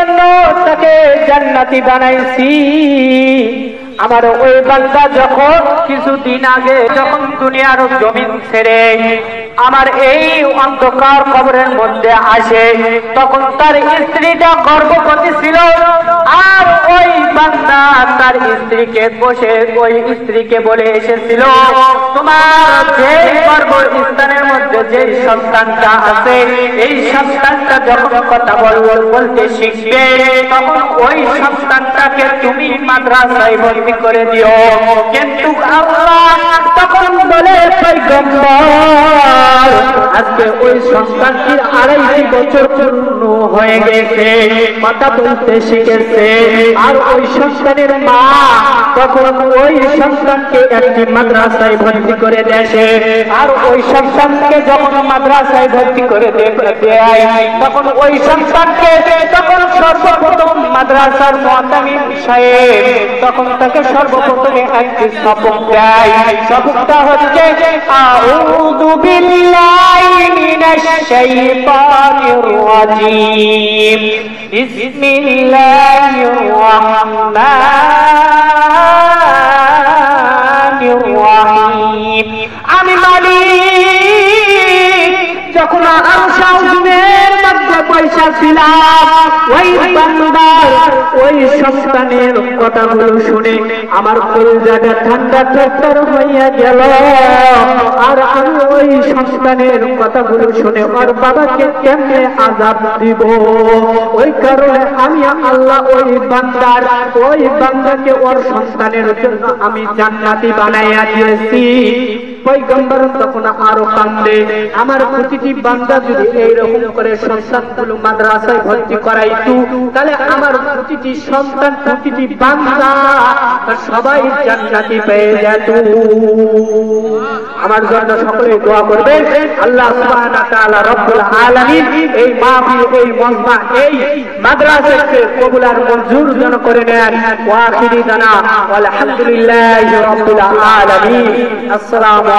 জন্য তাকে জান্নাতি বানাইছি। আমার ওই বান্দা যখন কিছুদিন আগে যখন দুনিয়ার জমিন ছেড়ে আমার এই অন্ধকার কবরের মধ্যে আসে, তখন তার স্ত্রীটা গর্ভবতী ছিল। আর ওই বান্দা তার স্ত্রীকে বসে ওই স্ত্রীকে বলে এসেছিল, তোমার যে গর্ভস্থানের মধ্যে যে সন্তানটা আছে, এই সন্তানটা যখন কথা বলতে শিখবে, তখন ওই সন্তানটাকে তুমি মাদ্রাসায় ভর্তি করে দিও। কিন্তু আল্লাহ তখন বলে, পয়গম্বর, আজকে ওই সন্তানটির 2.5 বছর পূর্ণ হয়ে গেছে, কথা বলতে শিখেছে। আর ওই সন্তানের মা তখন ওই সন্তানকে একটি মাদ্রাসায় ভর্তি করে দেয়। আর ওই সন্তানকে যখন মাদ্রাসায় ভর্তি করে দেয়, তখন ওই সন্তানকে তখন সর্বপ্রথম মাদ্রাসার মুআতামিম সাহেব তখন তাকে সর্বপ্রথমে একটি সবক দেয়। সবকটা হচ্ছে, আউযু বিল্লাহি মিনাশ শাইতানির রাজীম, বিসমিল্লাহির রাহমানির রাহিম। আমি মালিক যখন আরশ আযমের মধ্যে বসা ছিলাম, ওই বান্দার ওই সন্তানের কথাগুলো শুনে আমার কলিজাটা ঠান্ডা ট্রাক্টর হইয়া গেল। আর আমি ওই সন্তানের কথাগুলো শুনে ওর বাবাকে কেমনে আযাব দিব, ওই কারণে আমি আল্লাহ ওই বান্দাকে ওর সন্তানের জন্য আমি জান্নাতি বানাইয়া দিয়েছি। পয়গম্বর তখন আরো কান্দে, আমার প্রতিটি বান্দা যদি এইরকম করে সন্তানগুলো মাদ্রাসায় ভর্তি করাইতো, তাহলে আমার প্রতিটি সন্তান প্রতিটি বান্দা সবাই জান্নাতি পেয়ে যেত। আমার জন্য সকলে দোয়া করবেন, আল্লাহ সুবহানাহু ওয়া তাআলা রব্বুল আলামিন এই মাহফিল, এই মজমা, এই মাদ্রাসাকে কবুল আর মঞ্জুর যেন করে নেন। ওয়া আখিরি দানা আলহামদুলিল্লাহি রাব্বিল আলামিন। আসসালামু